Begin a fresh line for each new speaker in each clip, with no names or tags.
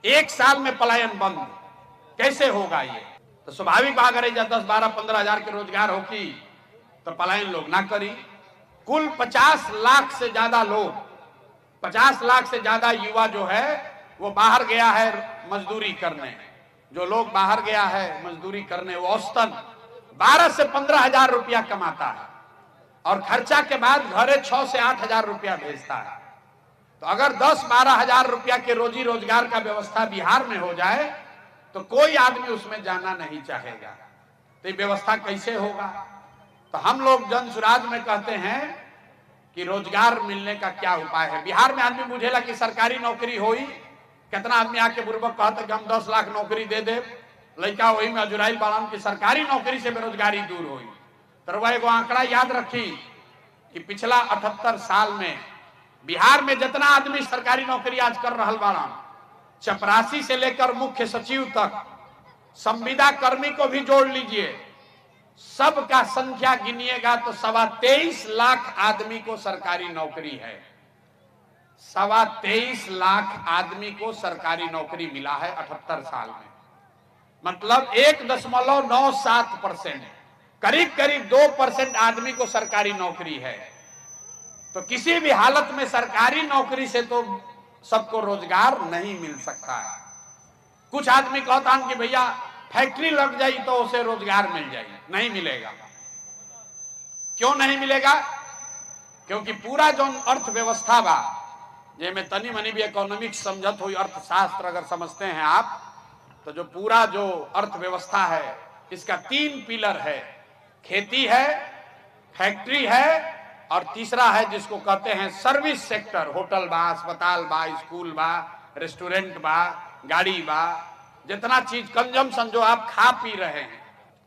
एक साल में पलायन बंद कैसे होगा? ये तो स्वाभाविक बात है, जब 10, 12, 15 हजार के रोजगार होगी तो पलायन लोग ना करी। कुल 50 लाख से ज्यादा लोग, 50 लाख से ज्यादा युवा जो है वो बाहर गया है मजदूरी करने। जो लोग बाहर गया है मजदूरी करने वो औसतन 12 से 15 हजार रुपया कमाता है और खर्चा के बाद घरे 6 से 8 हजार रुपया भेजता है। तो अगर 10-12 हजार रुपया के रोजी रोजगार का व्यवस्था बिहार में हो जाए तो कोई आदमी उसमें जाना नहीं चाहेगा। तो ये व्यवस्था कैसे होगा? तो हम लोग जन सुराज में कहते हैं कि रोजगार मिलने का क्या उपाय है। बिहार में आदमी बुझेला कि सरकारी नौकरी होई, कितना आदमी आके बुर्बक कहता कि हम 10 लाख नौकरी दे दे, लड़का वही में अजुराइल बालाम की सरकारी नौकरी से बेरोजगारी दूर हुई। तो वह एगो आंकड़ा याद रखी कि पिछला 78 साल में बिहार में जितना आदमी सरकारी नौकरी आज कर रहा बाड़ा, चपरासी से लेकर मुख्य सचिव तक, संविदा कर्मी को भी जोड़ लीजिए, सबका संख्या गिनिएगा तो 23.25 लाख आदमी को सरकारी नौकरी है। 23.25 लाख आदमी को सरकारी नौकरी मिला है 78 साल में। मतलब 1.97%, करीब करीब 2% आदमी को सरकारी नौकरी है। तो किसी भी हालत में सरकारी नौकरी से तो सबको रोजगार नहीं मिल सकता है। कुछ आदमी कहता है कि भैया फैक्ट्री लग जाए तो उसे रोजगार मिल जाए, नहीं मिलेगा। क्यों नहीं मिलेगा? क्योंकि पूरा जो अर्थव्यवस्था बा, जिसमें तनी मनी भी इकोनॉमिक्स समझत हुई, अर्थशास्त्र अगर समझते हैं आप, तो जो पूरा जो अर्थव्यवस्था है इसका 3 पिलर है। खेती है, फैक्ट्री है और तीसरा है जिसको कहते हैं सर्विस सेक्टर। होटल बा, अस्पताल बा, स्कूल बा, रेस्टोरेंट बा, गाड़ी बा, जितना चीज कंजम्पशन जो आप खा पी रहे हैं,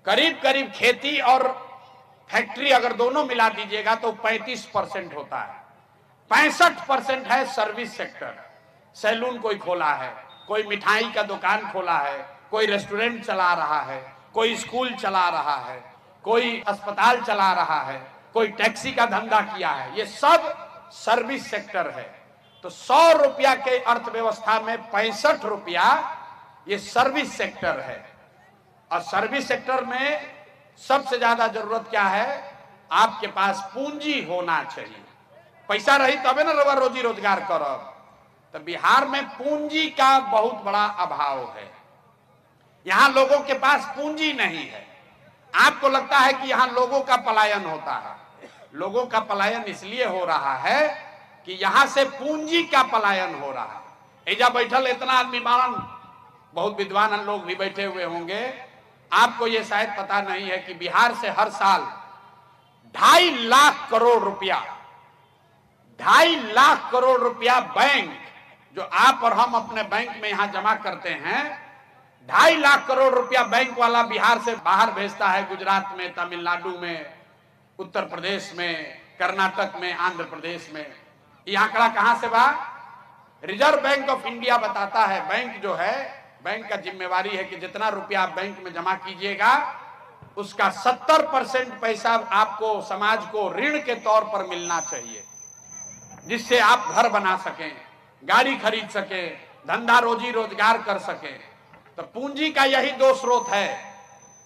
करीब करीब खेती और फैक्ट्री अगर दोनों मिला दीजिएगा तो 35% होता है। 65% है सर्विस सेक्टर। सैलून कोई खोला है, कोई मिठाई का दुकान खोला है, कोई रेस्टोरेंट चला रहा है, कोई स्कूल चला रहा है, कोई अस्पताल चला रहा है, कोई टैक्सी का धंधा किया है, ये सब सर्विस सेक्टर है। तो 100 रुपया के अर्थव्यवस्था में 65 रुपया ये सर्विस सेक्टर है। और सर्विस सेक्टर में सबसे ज्यादा जरूरत क्या है? आपके पास पूंजी होना चाहिए। पैसा रही तबे ना रोजी रोजगार करब। तो बिहार में पूंजी का बहुत बड़ा अभाव है। यहां लोगों के पास पूंजी नहीं है। आपको लगता है कि यहां लोगों का पलायन होता है। लोगों का पलायन इसलिए हो रहा है कि यहां से पूंजी का पलायन हो रहा है। एजा बैठल इतना आदमी बारन, बहुत विद्वान लोग भी बैठे हुए होंगे, आपको यह शायद पता नहीं है कि बिहार से हर साल 2.5 लाख करोड़ रुपया, 2.5 लाख करोड़ रुपया बैंक, जो आप और हम अपने बैंक में यहां जमा करते हैं, 2.5 लाख करोड़ रुपया बैंक वाला बिहार से बाहर भेजता है। गुजरात में, तमिलनाडु में, उत्तर प्रदेश में, कर्नाटक में, आंध्र प्रदेश में। ये आंकड़ा कहां से बा? रिजर्व बैंक ऑफ इंडिया बताता है। बैंक जो है, बैंक का जिम्मेवारी है कि जितना रुपया आप बैंक में जमा कीजिएगा उसका 70% पैसा आपको, समाज को ऋण के तौर पर मिलना चाहिए, जिससे आप घर बना सकें, गाड़ी खरीद सकें, धंधा रोजी रोजगार कर सकें। तो पूंजी का यही 2 स्रोत है।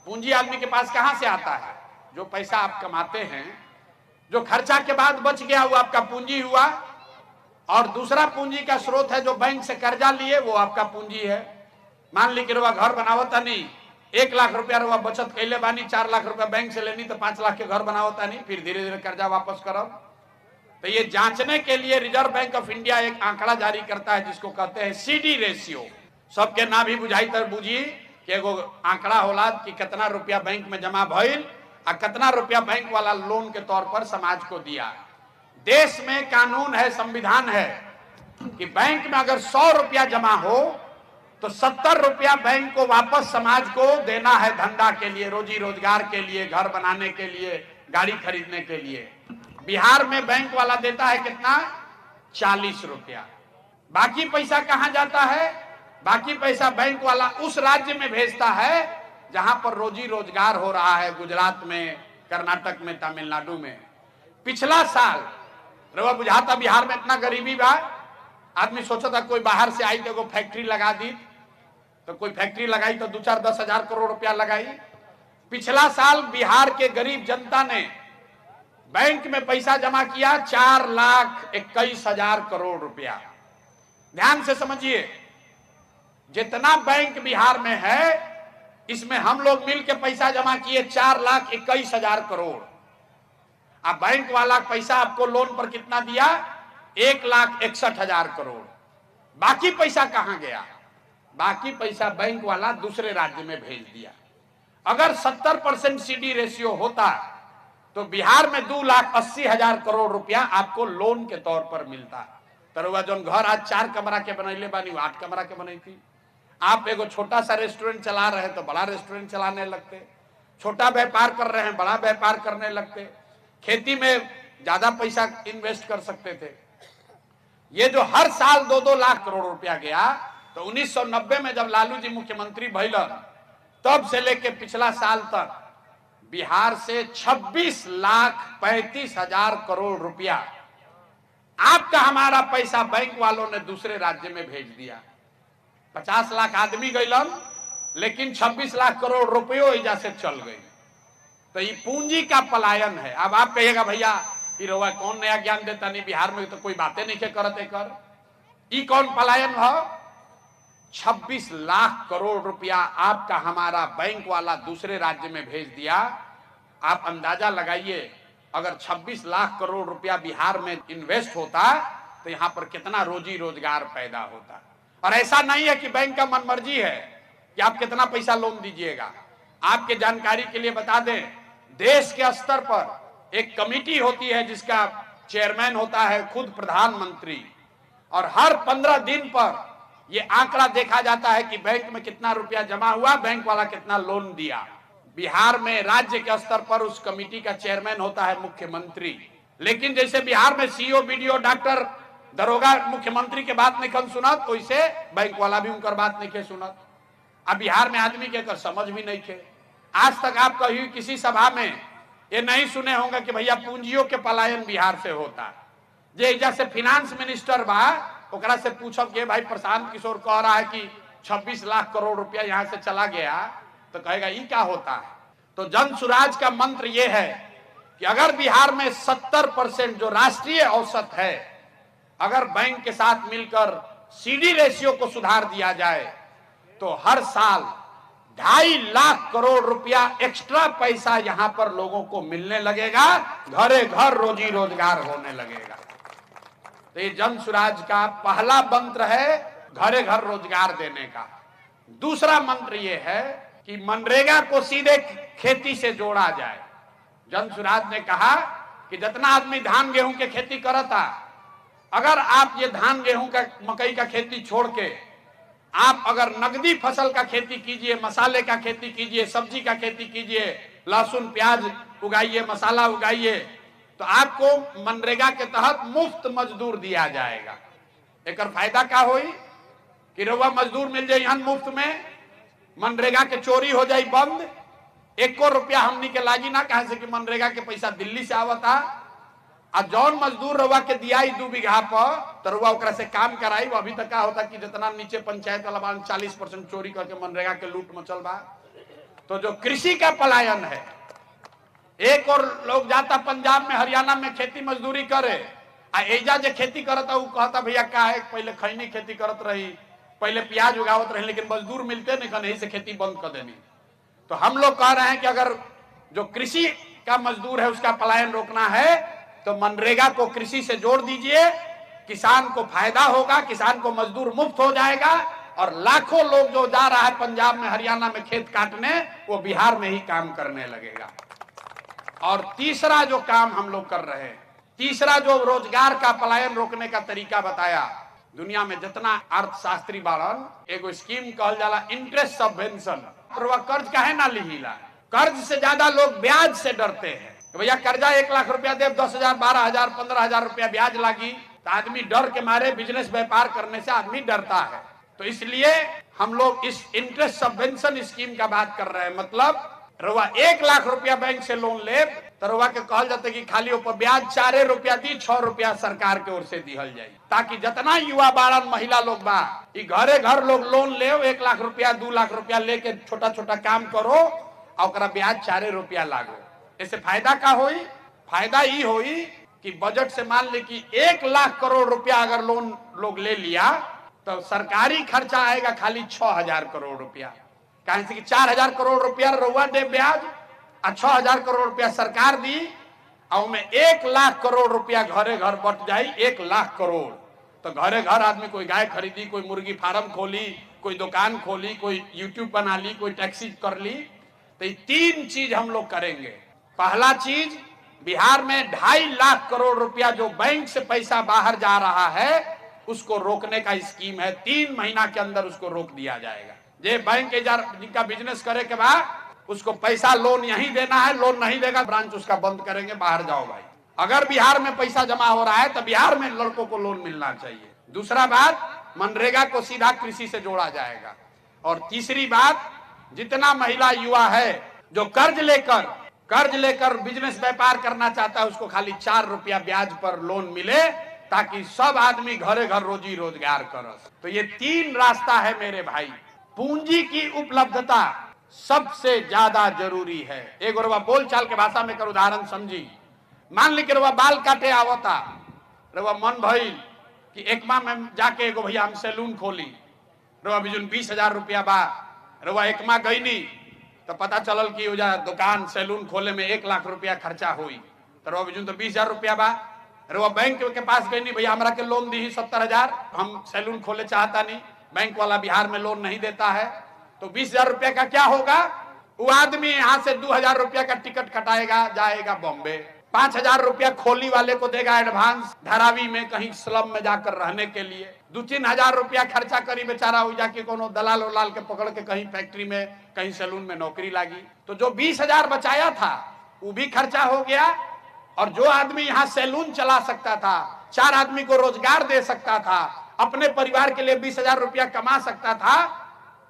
पूंजी आदमी के पास कहां से आता है? जो पैसा आप कमाते हैं, जो खर्चा के बाद बच गया वो आपका पूंजी हुआ, और दूसरा पूंजी का स्रोत है जो बैंक से कर्जा लिए, वो आपका पूंजी है। मान ली कि रुआ घर बनावता नहीं, 1 लाख रुपया रुआ बचत कैले बानी, 4 लाख रुपया बैंक से लेनी तो 5 लाख के घर बनावता नहीं, फिर धीरे धीरे कर्जा वापस करब। तो ये जांचने के लिए रिजर्व बैंक ऑफ इंडिया एक आंकड़ा जारी करता है जिसको कहते हैं CD रेशियो। सबके ना भी बुझाई तर बुझी कि एगो आंकड़ा होला कि कितना रुपया बैंक में जमा भइल और कितना रुपया बैंक वाला लोन के तौर पर समाज को दिया। देश में कानून है, संविधान है कि बैंक में अगर 100 रुपया जमा हो तो 70 रुपया बैंक को वापस समाज को देना है, धंधा के लिए, रोजी रोजगार के लिए, घर बनाने के लिए, गाड़ी खरीदने के लिए। बिहार में बैंक वाला देता है कितना? 40 रुपया। बाकी पैसा कहां जाता है? बाकी पैसा बैंक वाला उस राज्य में भेजता है जहां पर रोजी रोजगार हो रहा है, गुजरात में, कर्नाटक में, तमिलनाडु में। पिछला साल रवा बुझाता बिहार में इतना गरीबी बा, आदमी सोचा था कोई बाहर से आई तो फैक्ट्री लगा दी, तो कोई फैक्ट्री लगाई तो 2-4-10 हजार करोड़ रुपया लगाई। पिछला साल बिहार के गरीब जनता ने बैंक में पैसा जमा किया 4,21,000 करोड़ रुपया। ध्यान से समझिए, जितना बैंक बिहार में है इसमें हम लोग मिलकर पैसा जमा किए 4,21,000 करोड़। अब बैंक वाला पैसा आपको लोन पर कितना दिया? 1,61,000 करोड़। बाकी पैसा कहां गया? बाकी पैसा बैंक वाला दूसरे राज्य में भेज दिया। अगर 70% सीडी रेशियो होता तो बिहार में 2,80,000 करोड़ रुपया आपको लोन के तौर पर मिलता। तरुआ जो घर आज 4 कमरा के बनैले बानी 8 कमरा के बनी थी। आप एगो छोटा सा रेस्टोरेंट चला रहे हैं तो बड़ा रेस्टोरेंट चलाने लगते, छोटा व्यापार कर रहे हैं बड़ा व्यापार करने लगते, खेती में ज्यादा पैसा इन्वेस्ट कर सकते थे। ये जो हर साल 2-2 लाख करोड़ रुपया गया, तो 1990 में जब लालू जी मुख्यमंत्री भइलन तब से लेके पिछला साल तक बिहार से 26,35,000 करोड़ रुपया आपका हमारा पैसा बैंक वालों ने दूसरे राज्य में भेज दिया। 50 लाख आदमी गइलन, लेकिन 26 लाख करोड़ रुपयों एजा से चल गई। तो ये पूंजी का पलायन है। अब आप कहिएगा भैया रउआ कौन नया ज्ञान देता, नहीं बिहार में तो कोई बातें नहीं के करते कर, ई कौन पलायन है? 26 लाख करोड़ रुपया आपका हमारा बैंक वाला दूसरे राज्य में भेज दिया। आप अंदाजा लगाइए, अगर 26 लाख करोड़ रुपया बिहार में इन्वेस्ट होता तो यहां पर कितना रोजी रोजगार पैदा होता। और ऐसा नहीं है कि बैंक का मनमर्जी है कि आप कितना पैसा लोन दीजिएगा। आपके जानकारी के लिए बता दें, देश के स्तर पर एक कमेटी होती है जिसका चेयरमैन होता है खुद प्रधानमंत्री, और हर 15 दिन पर यह आंकड़ा देखा जाता है कि बैंक में कितना रुपया जमा हुआ, बैंक वाला कितना लोन दिया। बिहार में राज्य के स्तर पर उस कमेटी का चेयरमैन होता है मुख्यमंत्री। लेकिन जैसे बिहार में सीओ, बीडीओ, डॉक्टर, दरोगा मुख्यमंत्री के बात नहीं कन सुनत, वैसे बैंक वाला भी उनकर बात नहीं के सुनत। अब बिहार में आदमी के कर समझ भी नहीं थे। आज तक आप कहीं किसी सभा में ये नहीं सुने होंगे कि भैया पूंजियों के पलायन बिहार से होता। जे जैसे फिनांस मिनिस्टर बा ओकरा से पूछब कि भाई प्रशांत किशोर कह रहा है कि 26 लाख करोड़ रुपया यहां से चला गया, तो कहेगा ये क्या होता है। तो जन सुराज का मंत्र ये है कि अगर बिहार में 70% जो राष्ट्रीय औसत है, अगर बैंक के साथ मिलकर सीडी रेशियो को सुधार दिया जाए तो हर साल 2.5 लाख करोड़ रुपया एक्स्ट्रा पैसा यहां पर लोगों को मिलने लगेगा, घरे घर रोजी रोजगार होने लगेगा। तो ये जन सुराज का पहला मंत्र है घरे घर रोजगार देने का। दूसरा मंत्र ये है कि मनरेगा को सीधे खेती से जोड़ा जाए। जन सुराज ने कहा कि जितना आदमी धान गेहूं के खेती करता, अगर आप ये धान गेहूं का मकई का खेती छोड़ के आप अगर नगदी फसल का खेती कीजिए, मसाले का खेती कीजिए, सब्जी का खेती कीजिए, लहसुन प्याज उगाइए, मसाला उगाइए, तो आपको मनरेगा के तहत मुफ्त मजदूर दिया जाएगा। एक फायदा क्या होई कि रउआ मजदूर मिल जाए यहाँ मुफ्त में, मनरेगा के चोरी हो जाए बंद, 1 रुपया हमनी के लागी ना, कहे से कि मनरेगा के पैसा दिल्ली से आवता। आ जौन मजदूर रउआ के दिया 2 बीघा पर, तो रउआ ओकरा से काम कराई। अभी तक क्या होता कि जितना नीचे पंचायत वाला 40% चोरी करके मनरेगा के लूट मचल बा। तो जो कृषि का पलायन है, एक और लोग जाता पंजाब में, हरियाणा में खेती मजदूरी करे, आ एजा जे खेती करता वो कहता भैया क्या है, पहले खैनी खेती करत रही, पहले प्याज उगावत रही, लेकिन मजदूर मिलते नहीं, कहीं से खेती बंद कर देनी। तो हम लोग कह रहे हैं कि अगर जो कृषि का मजदूर है उसका पलायन रोकना है तो मनरेगा को कृषि से जोड़ दीजिए, किसान को फायदा होगा, किसान को मजदूर मुफ्त हो जाएगा, और लाखों लोग जो जा रहा है पंजाब में, हरियाणा में खेत काटने, वो बिहार में ही काम करने लगेगा। और तीसरा जो काम हम लोग कर रहे हैं, तीसरा जो रोजगार का पलायन रोकने का तरीका बताया, दुनिया में जितना अर्थशास्त्री बाड़न, एगो स्कीम कहल जाला इंटरेस्ट सबवेंशन। कर्ज काहे ना लिहिला, कर्ज से ज्यादा लोग ब्याज से डरते हैं। भैया कर्जा 1 लाख रुपया दे, 10,000, 12,000, 15,000 रुपया ब्याज लागी, तो आदमी डर के मारे बिजनेस व्यापार करने से आदमी डरता है। तो इसलिए हम लोग इस इंटरेस्ट सबवेंशन स्कीम का बात कर रहे हैं। मतलब रउआ 1 लाख रुपया बैंक से लोन ले, तरवा के कहल जाते कि खाली ऊपर ब्याज 4 रुपया दी, 6 रुपया सरकार के ओर से दिहल जाये, ताकि जितना युवा बाड़न महिला लोग बा घरे घर लोग लोन ले 1 लाख रुपया 2 लाख रुपया लेके छोटा छोटा काम करो और ब्याज 4 रुपया लागो। ऐसे फायदा का होई? फायदा ये होई कि बजट से मान ले कि 1 लाख करोड़ रुपया अगर लोन लोग ले लिया तो सरकारी खर्चा आएगा खाली 6000 करोड़ रुपया। कहीं से कि 4000 करोड़ रुपया रउआ दे ब्याज और 6000 करोड़ रुपया सरकार दी और में 1 लाख करोड़ रुपया घरे घर बट जाई। 1 लाख करोड़ तो घरे घर आदमी कोई गाय खरीदी, कोई मुर्गी फार्म खोली, कोई दुकान खोली, कोई यूट्यूब बना ली, कोई टैक्सी कर ली। तो ये 3 चीज हम लोग करेंगे। पहला चीज, बिहार में 2.5 लाख करोड़ रुपया जो बैंक से पैसा बाहर जा रहा है उसको रोकने का स्कीम है। 3 महीना के अंदर उसको रोक दिया जाएगा। जे बैंक जिनका बिजनेस करे के बाद उसको पैसा लोन यहीं देना है, लोन नहीं देगा ब्रांच उसका बंद करेंगे, बाहर जाओ भाई। अगर बिहार में पैसा जमा हो रहा है तो बिहार में लड़कों को लोन मिलना चाहिए। दूसरा बात, मनरेगा को सीधा कृषि से जोड़ा जाएगा। और तीसरी बात, जितना महिला युवा है जो कर्ज लेकर बिजनेस व्यापार करना चाहता है उसको खाली 4 रुपया ब्याज पर लोन मिले ताकि सब आदमी घरे घर रोजी रोजगार कर। तो ये 3 रास्ता है मेरे भाई। पूंजी की उपलब्धता सबसे ज्यादा जरूरी है। एक रवा बोल चाल के भाषा में कर उदाहरण समझी। मान ली कि रवा बाल काटे आवता, रवा मन भइल कि एकमा में जाके एगो भैया हम सैलून खोली, रवा बिजुन 20,000 रुपया बा, रवा एकमा गईनी तो पता चलल कि दुकान सैलून खोले में 1 लाख रुपया खर्चा हुई, तो रवा बिजुन तो 20,000 रुपया बा। रवा बैंक के पास गईनी, भैया हमरा के लोन दी 70,000, हम सैलून खोले चाहता नहीं, बैंक वाला बिहार में लोन नहीं देता है। तो 20,000 रुपया का क्या होगा? वो आदमी यहाँ से 2,000 रुपया का टिकट कटाएगा, जाएगा बॉम्बे, 5,000 रुपया खोली वाले को देगा एडवांस, धारावी में कहीं स्लम में जाकर रहने के लिए। 2-3 हजार रुपया खर्चा करी बेचारा हो जाके कोनो दलाल उलाल के पकड़ के कहीं फैक्ट्री में, कहीं सैलून में नौकरी लागी। तो जो 20,000 बचाया था वो भी खर्चा हो गया। और जो आदमी यहाँ सैलून चला सकता था, 4 आदमी को रोजगार दे सकता था, अपने परिवार के लिए 20,000 रुपया कमा सकता था,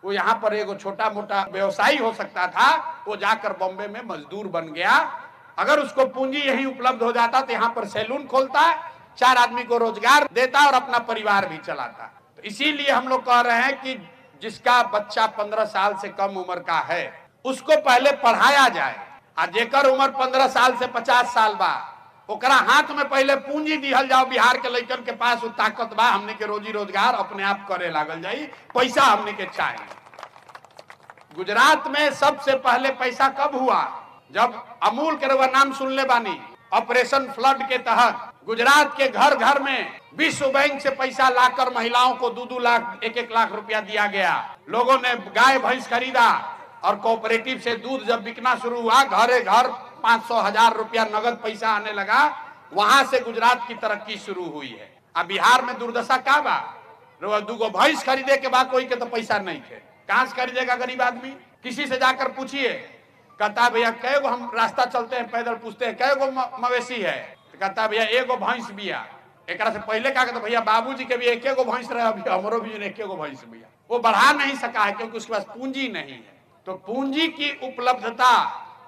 वो यहाँ पर एगो छोटा मोटा व्यवसायी हो सकता था, वो जाकर बॉम्बे में मजदूर बन गया। अगर उसको पूंजी यही उपलब्ध हो जाता तो यहाँ पर सैलून खोलता, 4 आदमी को रोजगार देता और अपना परिवार भी चलाता। तो इसीलिए हम लोग कह रहे हैं कि जिसका बच्चा 15 साल से कम उम्र का है उसको पहले पढ़ाया जाए। और जेकर उम्र 15 साल से 50 साल बा ओकरा हाथ में पहले पूंजी दिहल जाओ। बिहार के लड़कन के पास वो ताकत बा, हमने के रोजी रोजगार अपने आप करे लागल जाई, पैसा हमने के चाहिए। गुजरात में सबसे पहले पैसा कब हुआ? जब अमूल के रवा नाम सुन ले बानी, ऑपरेशन फ्लड के तहत गुजरात के घर घर में विश्व बैंक से पैसा लाकर महिलाओं को 2-2 लाख 1-1 लाख रुपया दिया गया। लोगों ने गाय भैंस खरीदा और कोऑपरेटिव से दूध जब बिकना शुरू हुआ, घरे घर 500,000 रुपया नगद पैसा आने लगा। वहां से गुजरात की तरक्की शुरू हुई है। अब बिहार में दुर्दशा का बा? 2 भैंस खरीदे के बाद कोई के तो पैसा नहीं थे, कहां से खरीदेगा गरीब आदमी? किसी से जाकर पूछिए, कहता भैया कै गो हम रास्ता चलते हैं पैदल, पूछते हैं कै गो मवेशी है, तो कहता भैया 1 भैंस बिया। एक से पहले कहा तो भैया बाबूजी के भी 1 भैंस रहे, अभी हमरो भी 1 भैंस बिया। वो बढ़ा नहीं सका है क्योंकि उसके पास पूंजी नहीं है। तो पूंजी की उपलब्धता,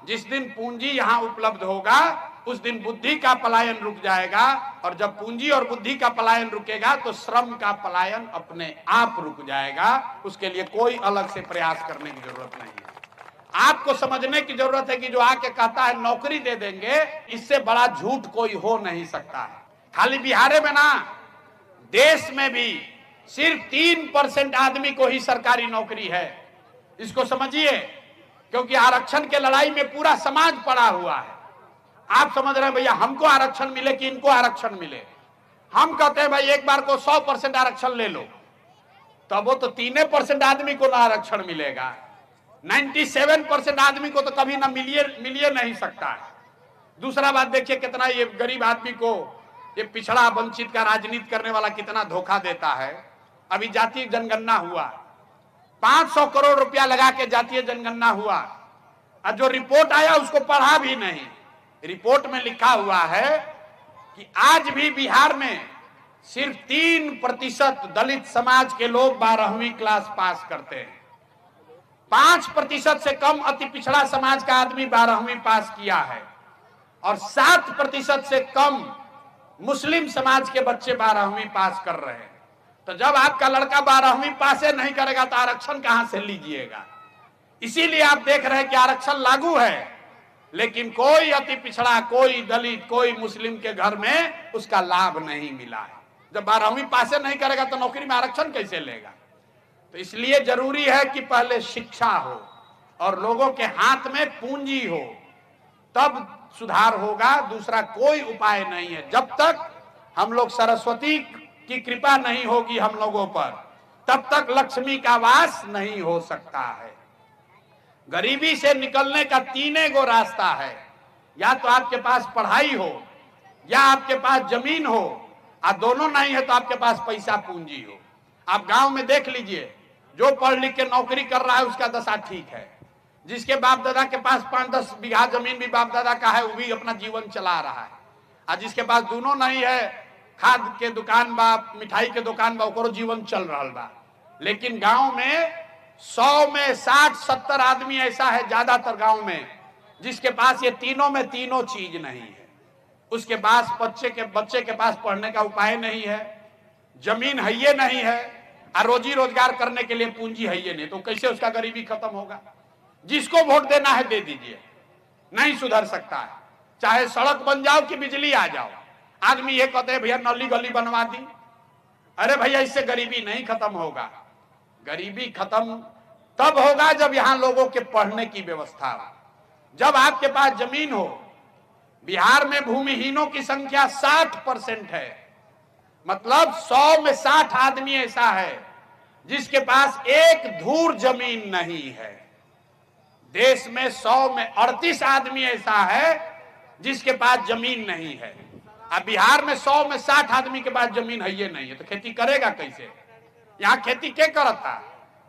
जिस दिन पूंजी यहाँ उपलब्ध होगा उस दिन बुद्धि का पलायन रुक जाएगा। और जब पूंजी और बुद्धि का पलायन रुकेगा तो श्रम का पलायन अपने आप रुक जाएगा। उसके लिए कोई अलग से प्रयास करने की जरूरत नहीं है। आपको समझने की जरूरत है कि जो आके कहता है नौकरी दे देंगे, इससे बड़ा झूठ कोई हो नहीं सकता है। खाली बिहार में ना, देश में भी सिर्फ 3% आदमी को ही सरकारी नौकरी है। इसको समझिए, क्योंकि आरक्षण के लड़ाई में पूरा समाज पड़ा हुआ है। आप समझ रहे हैं भैया हमको आरक्षण मिले कि इनको आरक्षण मिले? हम कहते हैं भाई एक बार को 100% आरक्षण ले लो, तब वो तो 3% आदमी को ना आरक्षण मिलेगा, 97% आदमी को तो कभी ना मिलिए नहीं सकता है। दूसरा बात देखिए कितना ये गरीब आदमी को, ये पिछड़ा वंचित का राजनीति करने वाला कितना धोखा देता है। अभी जातीय जनगणना हुआ, 500 करोड़ रुपया लगा के जातीय जनगणना हुआ, और जो रिपोर्ट आया उसको पढ़ा भी नहीं। रिपोर्ट में लिखा हुआ है कि आज भी बिहार में सिर्फ 3% दलित समाज के लोग 12वीं क्लास पास करते हैं। 5% से कम अति पिछड़ा समाज का आदमी 12वीं पास किया है। और 7% से कम मुस्लिम समाज के बच्चे 12वीं पास कर रहे हैं। तो जब आपका लड़का 12वीं पास नहीं करेगा तो आरक्षण कहां से लीजिएगा? इसीलिए आप देख रहे हैं कि आरक्षण लागू है, लेकिन कोई अति पिछड़ा, कोई दलित, कोई मुस्लिम के घर में उसका लाभ नहीं मिला है। जब 12वीं पास नहीं करेगा तो नौकरी में आरक्षण कैसे लेगा? तो इसलिए जरूरी है कि पहले शिक्षा हो और लोगों के हाथ में पूंजी हो, तब सुधार होगा। दूसरा कोई उपाय नहीं है। जब तक हम लोग सरस्वती की कृपा नहीं होगी हम लोगों पर, तब तक लक्ष्मी का वास नहीं हो सकता है। गरीबी से निकलने का 3 गो रास्ता है। या तो आपके पास पढ़ाई हो, या आपके पास जमीन हो, और दोनों नहीं है तो आपके पास पैसा पूंजी हो। आप गांव में देख लीजिए, जो पढ़ लिख के नौकरी कर रहा है उसका दशा ठीक है। जिसके बाप दादा के पास 5-10 बीघा जमीन भी बाप दादा का है, वो भी अपना जीवन चला रहा है। और जिसके पास दोनों नहीं है, खाद के दुकान बा, मिठाई के दुकान बा, ओकरो जीवन चल रहा बा। लेकिन गांव में 100 में 60-70 आदमी ऐसा है, ज्यादातर गांव में, जिसके पास ये तीनों चीज नहीं है। उसके पास बच्चे के पास पढ़ने का उपाय नहीं है, जमीन है ये नहीं है, और रोजी रोजगार करने के लिए पूंजी है ये नहीं, तो कैसे उसका गरीबी खत्म होगा? जिसको वोट देना है दे दीजिए, नहीं सुधर सकता है। चाहे सड़क बन जाओ कि बिजली आ जाओ, आदमी ये कहते हैं भैया नली गली बनवा दी। अरे भैया, इससे गरीबी नहीं खत्म होगा। गरीबी खत्म तब होगा जब यहां लोगों के पढ़ने की व्यवस्था हो, जब आपके पास जमीन हो। बिहार में भूमिहीनों की संख्या 60% है, मतलब 100 में 60 आदमी ऐसा है जिसके पास एक धूर जमीन नहीं है। देश में 100 में 38 आदमी ऐसा है जिसके पास जमीन नहीं है। अब बिहार में 100 में 60 आदमी के पास जमीन है ये नहीं है, तो खेती करेगा कैसे? यहाँ खेती क्या करता?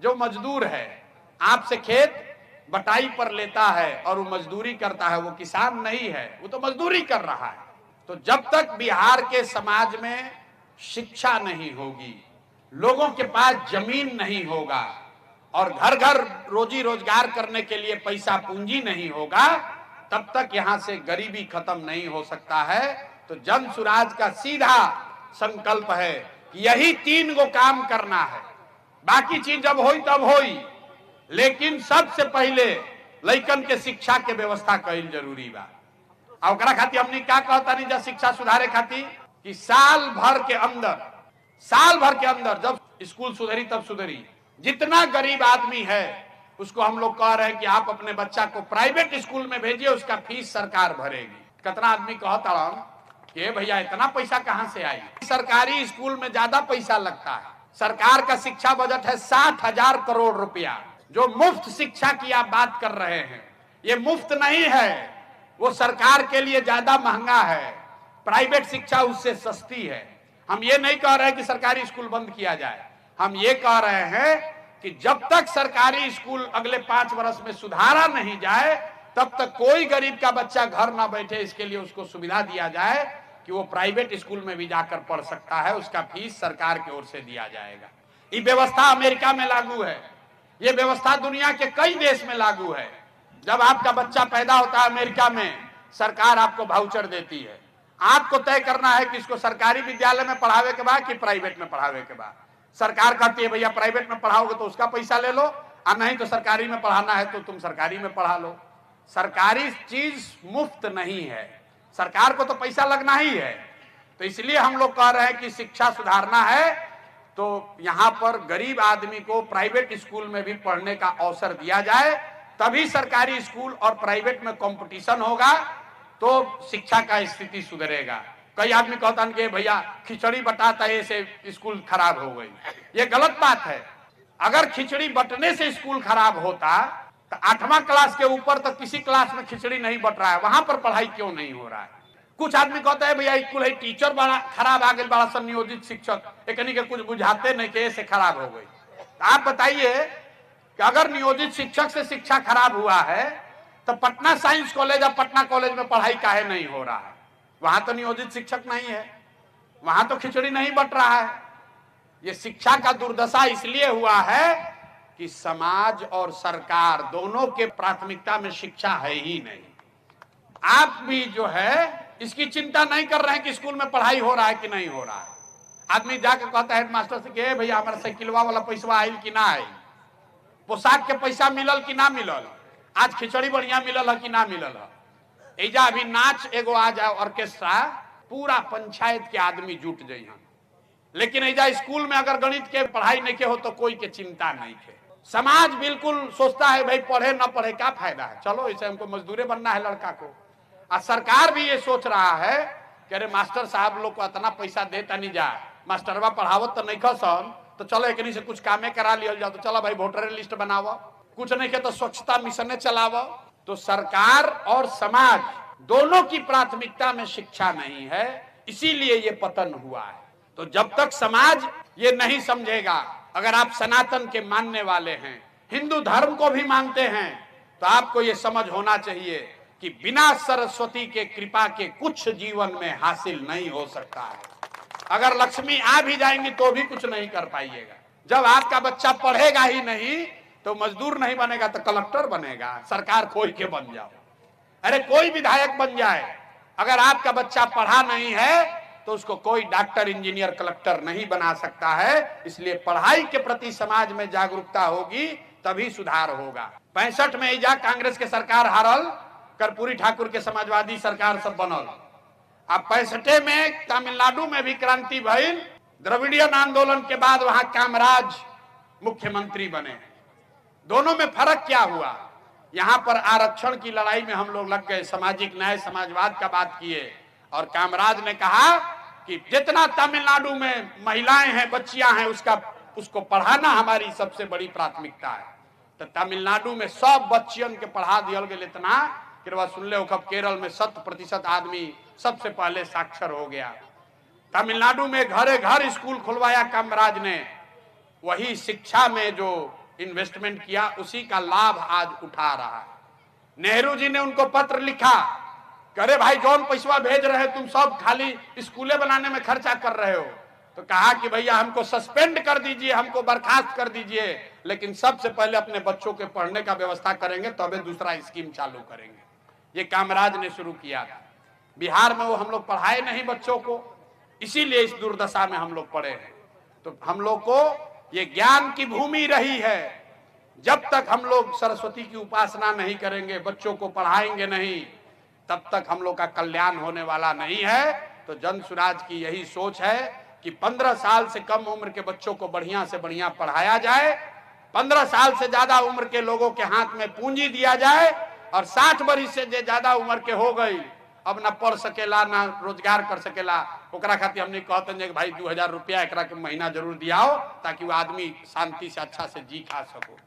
जो मजदूर है, आपसे खेत बटाई पर लेता है और वो मजदूरी करता है, वो किसान नहीं है, वो तो मजदूरी कर रहा है। तो जब तक बिहार के समाज में शिक्षा नहीं होगी, लोगों के पास जमीन नहीं होगा, और घर घर रोजी रोजगार करने के लिए पैसा पूंजी नहीं होगा, तब तक यहां से गरीबी खत्म नहीं हो सकता है। तो जन सुराज का सीधा संकल्प है कि यही 3 गो काम करना है। बाकी चीज जब होई तब होई, लेकिन सबसे पहले लइकन के शिक्षा के व्यवस्था कईल जरूरी बा। और ओकरा खातिर हमनी क्या कहता नहीं, जब शिक्षा सुधारे खातिर कि साल भर के अंदर जब स्कूल सुधरी तब सुधरी। जितना गरीब आदमी है उसको हम लोग कह रहे हैं कि आप अपने बच्चा को प्राइवेट स्कूल में भेजिए, उसका फीस सरकार भरेगी। कितना आदमी कहता कि भैया इतना पैसा कहां से आई? सरकारी स्कूल में ज्यादा पैसा लगता है। सरकार का शिक्षा बजट है 60,000 करोड़ रुपया। जो मुफ्त शिक्षा की आप बात कर रहे हैं, ये मुफ्त नहीं है, वो सरकार के लिए ज्यादा महंगा है। प्राइवेट शिक्षा उससे सस्ती है। हम ये नहीं कह रहे कि सरकारी स्कूल बंद किया जाए, हम ये कह रहे हैं कि जब तक सरकारी स्कूल अगले 5 वर्ष में सुधारा नहीं जाए, तब तक कोई गरीब का बच्चा घर ना बैठे। इसके लिए उसको सुविधा दिया जाए कि वो प्राइवेट स्कूल में भी जाकर पढ़ सकता है, उसका फीस सरकार की ओर से दिया जाएगा। ये व्यवस्था अमेरिका में लागू है, ये व्यवस्था दुनिया के कई देश में लागू है। जब आपका बच्चा पैदा होता है अमेरिका में, सरकार आपको वाउचर देती है। आपको तय करना है कि इसको सरकारी विद्यालय में पढ़ावे के बाद कि प्राइवेट में पढ़ावे के बाद। सरकार कहती है भैया प्राइवेट में पढ़ाओगे तो उसका पैसा ले लो, और नहीं तो सरकारी में पढ़ाना है तो तुम सरकारी में पढ़ा लो। सरकारी चीज मुफ्त नहीं है, सरकार को तो पैसा लगना ही है। तो इसलिए हम लोग कह रहे हैं कि शिक्षा सुधारना है तो यहाँ पर गरीब आदमी को प्राइवेट स्कूल में भी पढ़ने का अवसर दिया जाए, तभी सरकारी स्कूल और प्राइवेट में कंपटीशन होगा, तो शिक्षा का स्थिति सुधरेगा। कई आदमी कहता है कि भैया खिचड़ी बटाता है से स्कूल खराब हो गई, ये गलत बात है। अगर खिचड़ी बटने से स्कूल खराब होता तो 8वां क्लास के ऊपर तक किसी क्लास में खिचड़ी नहीं बट रहा है, वहां पर पढ़ाई क्यों नहीं हो रहा है? कुछ आदमी कहता है भैया स्कूल है टीचर बड़ा खराब आ गए, बड़ा सा नियोजित शिक्षक एकनी के कुछ बुझाते नहीं के से खराब हो गई। तो आप बताइए कि अगर नियोजित शिक्षक से शिक्षा खराब हुआ है तो पटना साइंस कॉलेज और पटना कॉलेज में पढ़ाई काहे नहीं हो रहा है? वहां तो नियोजित शिक्षक नहीं है, वहां तो खिचड़ी नहीं बट रहा है। ये शिक्षा का दुर्दशा इसलिए हुआ है कि समाज और सरकार दोनों के प्राथमिकता में शिक्षा है ही नहीं। आप भी जो है इसकी चिंता नहीं कर रहे हैं कि स्कूल में पढ़ाई हो रहा है कि नहीं हो रहा है। आदमी जाके कहता है हेडमास्टर से कि भैया हमारा साइकिलवा वाला पैसा आयल कि ना आयल, पोशाक के पैसा मिलल कि ना मिलल, आज खिचड़ी बढ़िया मिलल है कि ना मिलल है। एजा अभी नाच एगो आ जाए ऑर्केस्ट्रा, पूरा पंचायत के आदमी जुट जाए, लेकिन एजा स्कूल में अगर गणित के पढ़ाई नहीं के हो तो कोई के चिंता नहीं के। समाज बिल्कुल सोचता है भाई पढ़े ना पढ़े क्या फायदा है, चलो इसे हमको मजदूरी बनना है लड़का को। और सरकार भी ये सोच रहा है कि अरे मास्टर साहब लोग को इतना पैसा देता नहीं जा, मास्टरवा पढ़ावत तो नहीं खसन, तो चलो एक से कुछ कामे करा लिया जाओ, तो चलो भाई वोटर लिस्ट बनावो, कुछ नहीं के तो स्वच्छता मिशन चलावो। तो सरकार और समाज दोनों की प्राथमिकता में शिक्षा नहीं है, इसीलिए ये पतन हुआ है। तो जब तक समाज ये नहीं समझेगा, अगर आप सनातन के मानने वाले हैं, हिंदू धर्म को भी मानते हैं, तो आपको ये समझ होना चाहिए कि बिना सरस्वती के कृपा के कुछ जीवन में हासिल नहीं हो सकता है। अगर लक्ष्मी आ भी जाएंगी तो भी कुछ नहीं कर पाइएगा। जब आपका बच्चा पढ़ेगा ही नहीं तो मजदूर नहीं बनेगा तो कलेक्टर बनेगा, सरकार कोई के बन जाओ, अरे कोई विधायक बन जाए, अगर आपका बच्चा पढ़ा नहीं है तो उसको कोई डॉक्टर, इंजीनियर, कलेक्टर नहीं बना सकता है। इसलिए पढ़ाई के प्रति समाज में जागरूकता होगी तभी सुधार होगा। 65 में इजा कांग्रेस के सरकार हारल, कर्पूरी ठाकुर के समाजवादी सरकार सब बनल। अब 65 में तमिलनाडु में भी क्रांति भइल, द्रविडियन आंदोलन के बाद वहां कामराज मुख्यमंत्री बने। दोनों में फर्क क्या हुआ, यहां पर आरक्षण की लड़ाई में हम लोग लग गए, सामाजिक न्याय समाजवाद का बात किए, और कामराज ने कहा कि जितना तमिलनाडु में महिलाएं हैं, बच्चियां हैं, उसको पढ़ाना हमारी सबसे बड़ी प्राथमिकता है। तो तमिलनाडु में सब बच्चियन के पढ़ा दिया गया, इतना कि सुन ले कब केरल में 100% आदमी सबसे पहले साक्षर हो गया। तमिलनाडु में घरे घर स्कूल खुलवाया कामराज ने, वही शिक्षा में जो इन्वेस्टमेंट किया उसी का लाभ आज उठा रहा है। नेहरू जी ने उनको पत्र लिखा, करे भाई जौन पैसा भेज रहे तुम सब खाली स्कूलें बनाने में खर्चा कर रहे हो, तो कहा कि भैया हमको सस्पेंड कर दीजिए, हमको बर्खास्त कर दीजिए, लेकिन सबसे पहले अपने बच्चों के पढ़ने का व्यवस्था करेंगे तबे दूसरा स्कीम चालू करेंगे। ये कामराज ने शुरू किया था। बिहार में वो हम लोग पढ़ाए नहीं बच्चों को, इसीलिए इस दुर्दशा में हम लोग पढ़े हैं। तो हम लोग को ये ज्ञान की भूमि रही है, जब तक हम लोग सरस्वती की उपासना नहीं करेंगे, बच्चों को पढ़ाएंगे नहीं, तब तक हम लोग का कल्याण होने वाला नहीं है। तो जन स्वराज की यही सोच है कि 15 साल से कम उम्र के बच्चों को बढ़िया से बढ़िया पढ़ाया जाए, 15 साल से ज्यादा उम्र के लोगों के हाथ में पूंजी दिया जाए, और 60 वर्ष से ज्यादा उम्र के हो गई, अब ना पढ़ सकेला ना रोजगार कर सकेला, ओकरा खातिर हमने कहते हैं कि भाई 2000 रुपया एकरा के महीना जरूर दियाओ, ताकि वो आदमी शांति से अच्छा से जी खा सको।